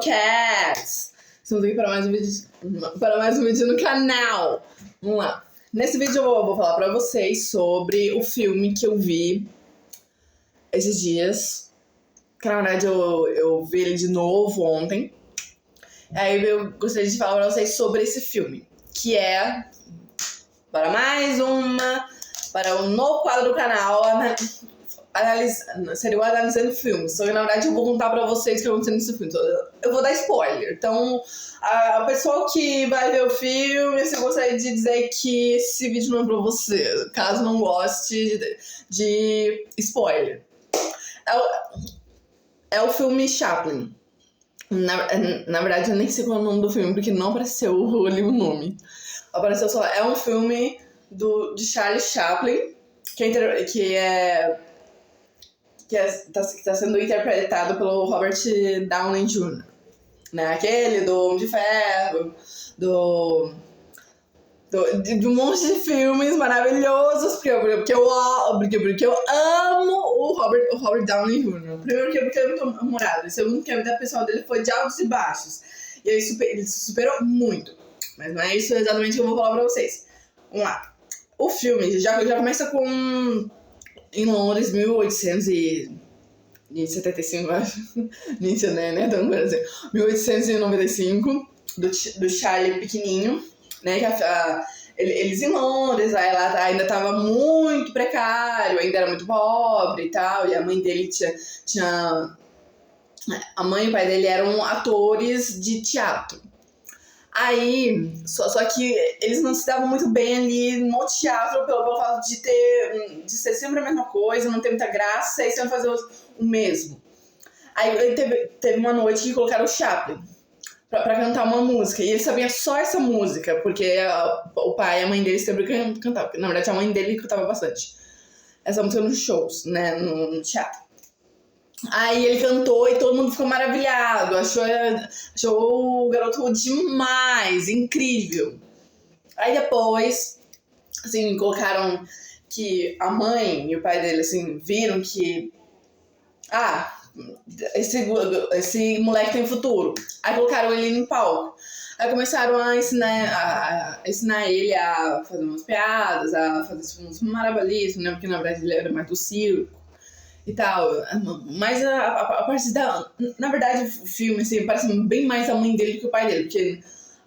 Cats! Estamos aqui para mais um vídeo no canal. Vamos lá. Nesse vídeo eu vou falar pra vocês sobre o filme que eu vi esses dias. Que na verdade eu vi ele de novo ontem. Aí eu gostaria de falar pra vocês sobre esse filme, que é para um novo quadro do canal, seria o Analisando Filmes. Só que na verdade eu vou contar pra vocês o que aconteceu nesse filme. Eu vou dar spoiler. Então, a pessoa que vai ver o filme, eu gostaria de dizer que esse vídeo não é pra você, caso não goste de spoiler. É o filme Chaplin. Na verdade, eu nem sei qual é o nome do filme, porque não apareceu ali o nome. Apareceu só... É um filme de Charlie Chaplin, que tá sendo interpretado pelo Robert Downey Jr., né? Aquele do Homem de Ferro, de um monte de filmes maravilhosos, porque eu amo o Robert Downey Jr. Primeiro porque ele é muito humorado, e segundo porque a vida pessoal dele foi de altos e baixos, e ele se superou muito. Mas não é isso exatamente que eu vou falar pra vocês. Vamos lá. O filme já começa com... Em Londres, 1875, acho. Mentira, né? Então, por exemplo, 1895, do Charlie pequenininho, né? Eles em Londres, aí lá ainda tava muito precário, ainda era muito pobre e tal, e a mãe dele tinha... A mãe e o pai dele eram atores de teatro. Aí, só que eles não se davam muito bem ali no teatro pelo fato de ser sempre a mesma coisa, não ter muita graça, e sempre fazer o mesmo. Aí teve uma noite que colocaram o Chaplin pra cantar uma música, e ele sabia só essa música, porque o pai e a mãe dele sempre cantavam. Na verdade, a mãe dele cantava bastante essa música nos shows, né, no teatro. Aí ele cantou e todo mundo ficou maravilhado, achou o garoto demais, incrível. Aí depois, assim, colocaram que a mãe e o pai dele, assim, viram que... esse moleque tem futuro. Aí colocaram ele no palco. Aí começaram a ensinar ele a fazer umas piadas, a fazer uns malabarismos, né? Porque na verdade ele era mais do circo e tal, mas a parte na verdade, o filme, assim, parece bem mais a mãe dele do que o pai dele, porque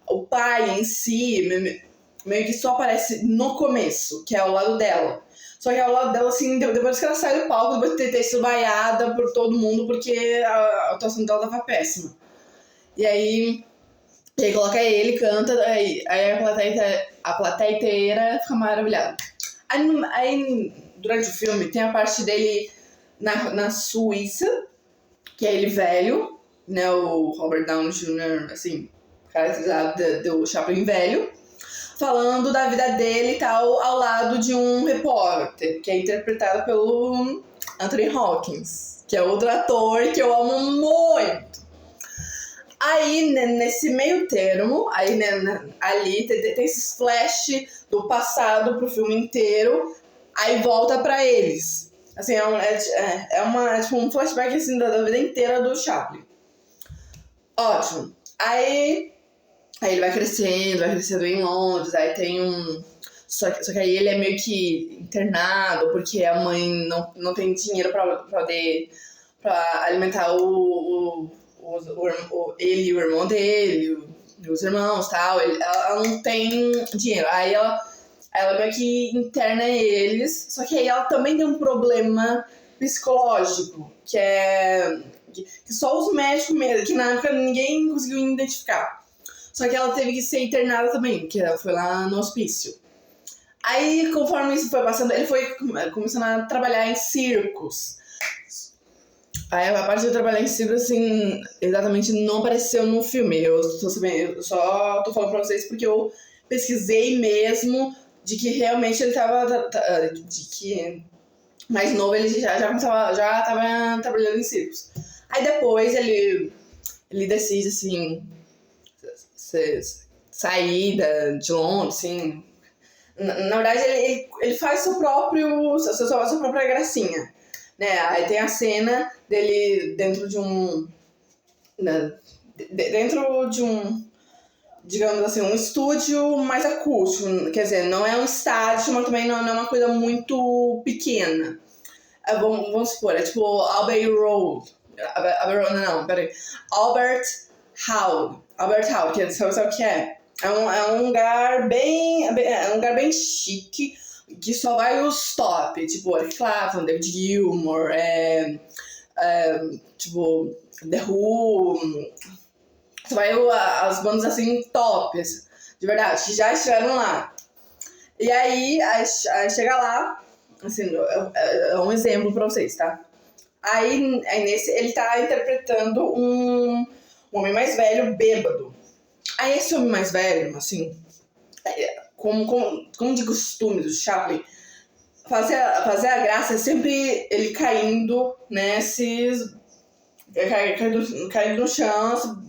o pai em si meio que só aparece no começo, que é ao lado dela. Só que ao lado dela, assim, depois que ela sai do palco, depois de ter sido vaiada por todo mundo, porque a atuação dela tava péssima. E aí coloca ele, canta, aí a plateia inteira fica maravilhada. Aí durante o filme tem a parte dele na Suíça, que é ele velho, né, o Robert Downey Jr., assim, caracterizado do Chaplin velho, falando da vida dele e tal, ao lado de um repórter, que é interpretado pelo Anthony Hopkins, que é outro ator que eu amo muito. Aí, nesse meio termo, aí, né, ali tem esses flash do passado pro filme inteiro, aí volta pra eles. Assim, é tipo um flashback, assim, da vida inteira do Chaplin. Ótimo. Aí ele vai crescendo em Londres, aí tem um... Só que aí ele é meio que internado, porque a mãe não tem dinheiro pra alimentar ele e o irmão dele, os irmãos e tal. Ela não tem dinheiro. Aí ela meio que interna eles, só que aí ela também tem um problema psicológico, que só os médicos mesmo, que na época ninguém conseguiu identificar. Só que ela teve que ser internada também, porque ela foi lá no hospício. Aí, conforme isso foi passando, ele foi começando a trabalhar em circos. Aí a parte de trabalhar em circos, assim, exatamente não apareceu no filme. Eu só tô falando pra vocês porque eu pesquisei mesmo de que realmente ele de que mais novo ele já tava trabalhando em circos. Aí depois ele decide, assim, sair de Londres, assim. Na verdade, ele faz sua própria gracinha, né? Aí tem a cena dele dentro de um... dentro de digamos assim, um estúdio mais acústico. Quer dizer, não é um estádio, mas também não é uma coisa muito pequena. Vamos supor, é tipo Albert Road. Albert Hall. Albert Hall, que sabe o que é? É um lugar bem chique, que só vai os top, tipo Eric Clapton, David Gilmour, tipo The Who, só vai as bandas assim tops, de verdade, que já estiveram lá. E aí chega lá, assim, é um exemplo pra vocês, tá? Aí nesse ele tá interpretando um homem mais velho, bêbado. Aí esse homem mais velho, assim, como de costume do Chaplin, fazer a graça é sempre ele caindo, né, caindo no chão,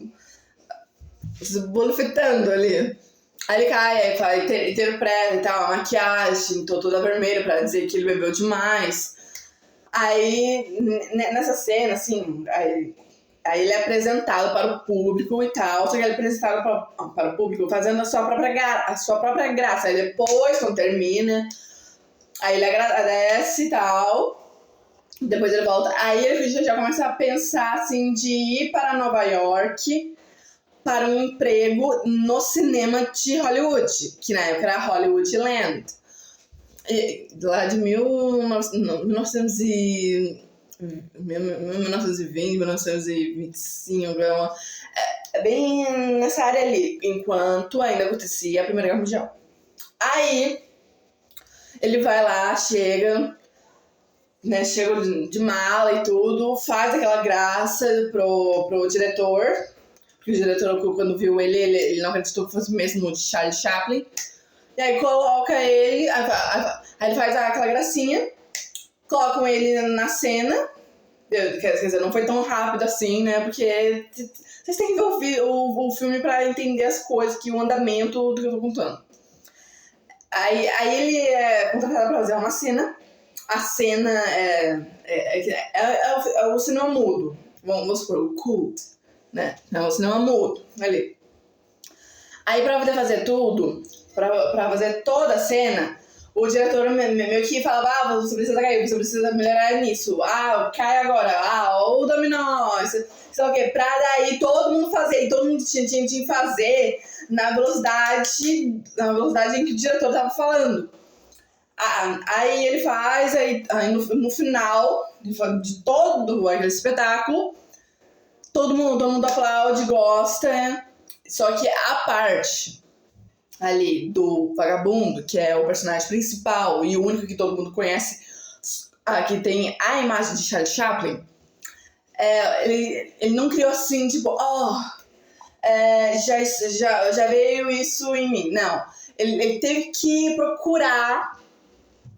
se bolifetando ali. Aí ele cai, aí interpreta e tal, a maquiagem toda vermelha pra dizer que ele bebeu demais. Aí, nessa cena, assim, aí ele é apresentado para o público e tal, só que ele é apresentado para o público fazendo a sua própria graça. Aí depois, quando termina, aí ele agradece e tal, depois ele volta. Aí ele já começa a pensar, assim, de ir para Nova York para um emprego no cinema de Hollywood, que na época era Hollywoodland. Lá de 1920, 1925, é bem nessa área ali, enquanto ainda acontecia a Primeira Guerra Mundial. Aí ele vai lá, chega de mala e tudo, faz aquela graça pro diretor, porque o diretor, quando viu ele não acreditou que fosse mesmo de Charlie Chaplin. E aí coloca ele, aí ele faz aquela gracinha, colocam ele na cena. Quer dizer, não foi tão rápido assim, né? Porque vocês têm que ver o filme pra entender as coisas, que o andamento do que eu tô contando. Aí ele é contratado pra fazer uma cena. A cena é o cinema mudo. Vamos supor, o cult, né? É o cinema mudo, ali. Aí pra poder fazer tudo, pra fazer toda a cena, o diretor meio que falava, você precisa cair, você precisa melhorar nisso, cai agora, o dominó, sei lá o que, pra daí todo mundo fazer, e todo mundo tinha que fazer na velocidade em que o diretor tava falando. Aí ele faz, aí no final de todo aquele espetáculo, todo mundo aplaude, gosta, né? Só que a parte ali do vagabundo, que é o personagem principal e o único que todo mundo conhece, que tem a imagem de Charlie Chaplin, ele não criou assim, tipo, já veio isso em mim. Não, ele teve que procurar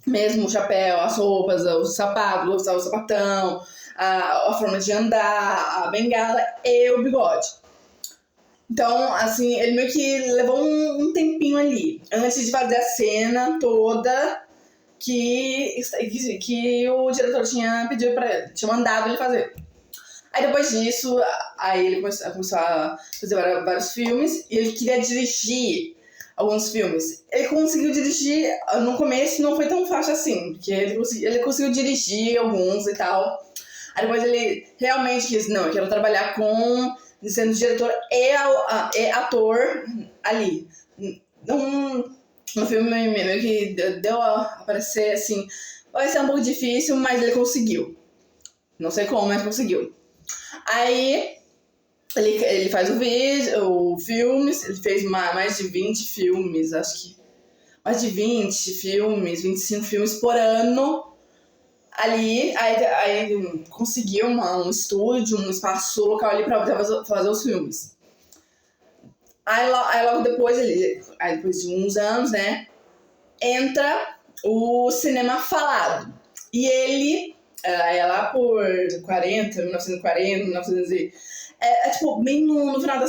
mesmo o chapéu, as roupas, os sapatos, o sapatão, a forma de andar, a bengala e o bigode. Então, assim, ele meio que levou um tempinho ali, antes de fazer a cena toda que o diretor tinha pedido pra ele, tinha mandado ele fazer. Aí depois disso, aí ele começou a fazer vários filmes e ele queria dirigir alguns filmes. Ele conseguiu dirigir, no começo não foi tão fácil assim, porque ele conseguiu dirigir alguns e tal. Aí depois ele realmente quis, não, eu quero trabalhar sendo diretor e ator ali. No filme meio que deu a aparecer assim, vai ser um pouco difícil, mas ele conseguiu. Não sei como, mas conseguiu. Aí ele faz filmes, ele fez mais de 20 filmes, acho que mais de 20 filmes, 25 filmes por ano. Ali, aí conseguiu um estúdio, um espaço local ali pra fazer os filmes. Aí logo depois, depois de uns anos, né, entra o cinema falado. E ele, lá por 1940, 1900 tipo, bem no final da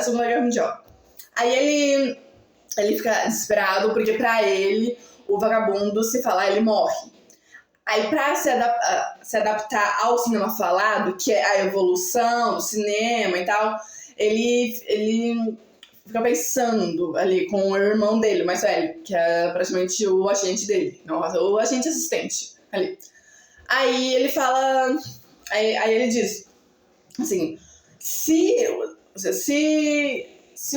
Segunda Guerra Mundial. Aí ele fica desesperado, porque pra ele, o vagabundo, se falar, ele morre. Aí, pra se adaptar ao cinema falado, que é a evolução do cinema e tal, ele fica pensando ali com o irmão dele, mais velho, que é praticamente o agente dele, não, o agente assistente ali. Aí ele fala, aí ele diz assim, se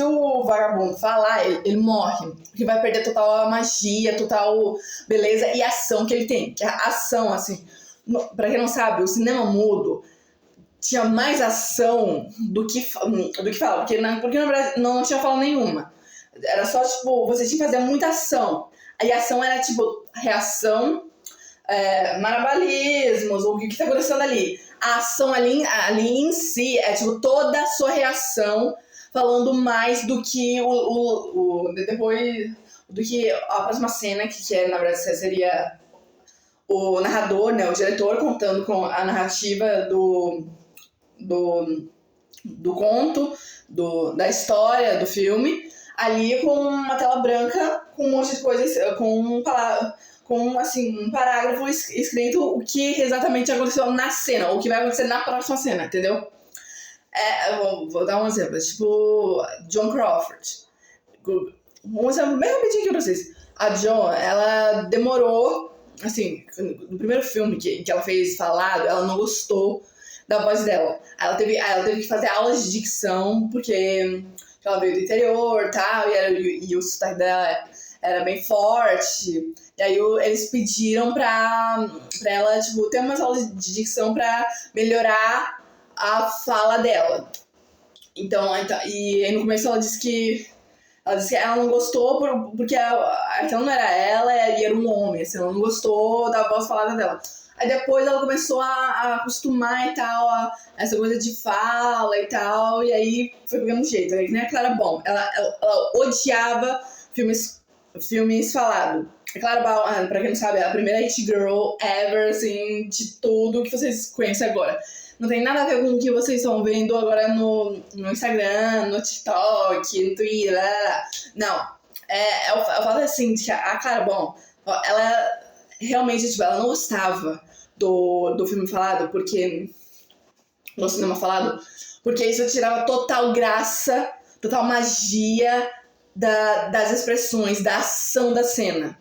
o vagabundo falar, ele morre, porque vai perder total a magia, total beleza e ação que ele tem, que a ação, assim, pra quem não sabe, o cinema mudo tinha mais ação do que fala, porque no Brasil não tinha fala nenhuma. Era só, tipo, você tinha que fazer muita ação. Aí a ação era, tipo, reação, marabalismos, o que tá acontecendo ali. A ação ali em si é, tipo, toda a sua reação falando mais do que depois do que a próxima cena, que é, na verdade, seria o narrador, né, o diretor contando com a narrativa do conto, da história, do filme, ali com uma tela branca, com um monte de coisas, com assim, um parágrafo escrito o que exatamente aconteceu na cena, o que vai acontecer na próxima cena, entendeu? Vou dar um exemplo, tipo Joan Crawford. Um exemplo bem rapidinho aqui pra vocês. A Joan, ela demorou, assim, no primeiro filme que ela fez falado, ela não gostou da voz dela. Ela teve que fazer aulas de dicção, porque ela veio do interior e tal, e o sotaque dela era bem forte. E aí eles pediram pra ela, tipo, ter umas aulas de dicção pra melhorar a fala dela. Então, e aí no começo ela disse que ela não gostou porque aquela não era ela e era um homem, assim, ela não gostou da voz falada dela. Aí depois ela começou a acostumar e tal, a essa coisa de fala e tal, e aí foi pegando jeito. Aí, né, Clara Bow, ela odiava filmes falados. A Clara Bow, pra quem não sabe, é a primeira hit girl ever, assim, de tudo que vocês conhecem agora. Não tem nada a ver com o que vocês estão vendo agora no Instagram, no TikTok, no Twitter. Não. Eu falo assim, que a Clara Bow, ela realmente, tipo, ela não gostava do filme falado, porque no cinema falado, porque isso tirava total graça, total magia das expressões, da ação da cena.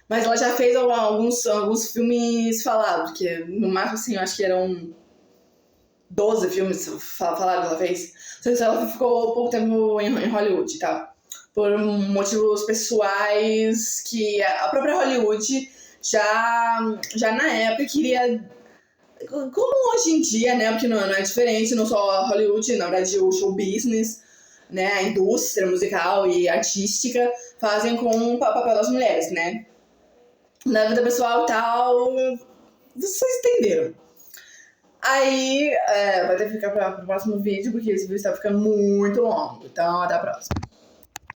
Mas ela já fez alguns filmes falados, que no máximo, assim, eu acho que eram 12 filmes falados que ela fez. Só que ela ficou pouco tempo em Hollywood e tal. Por motivos pessoais que a própria Hollywood já na época queria, como hoje em dia, né, porque não é diferente, não só Hollywood, na verdade o show business, né, a indústria musical e artística fazem com o papel das mulheres, né, na vida pessoal e tal, vocês entenderam. Aí, vai ter que ficar pro próximo vídeo, porque esse vídeo tá ficando muito longo, então até a próxima.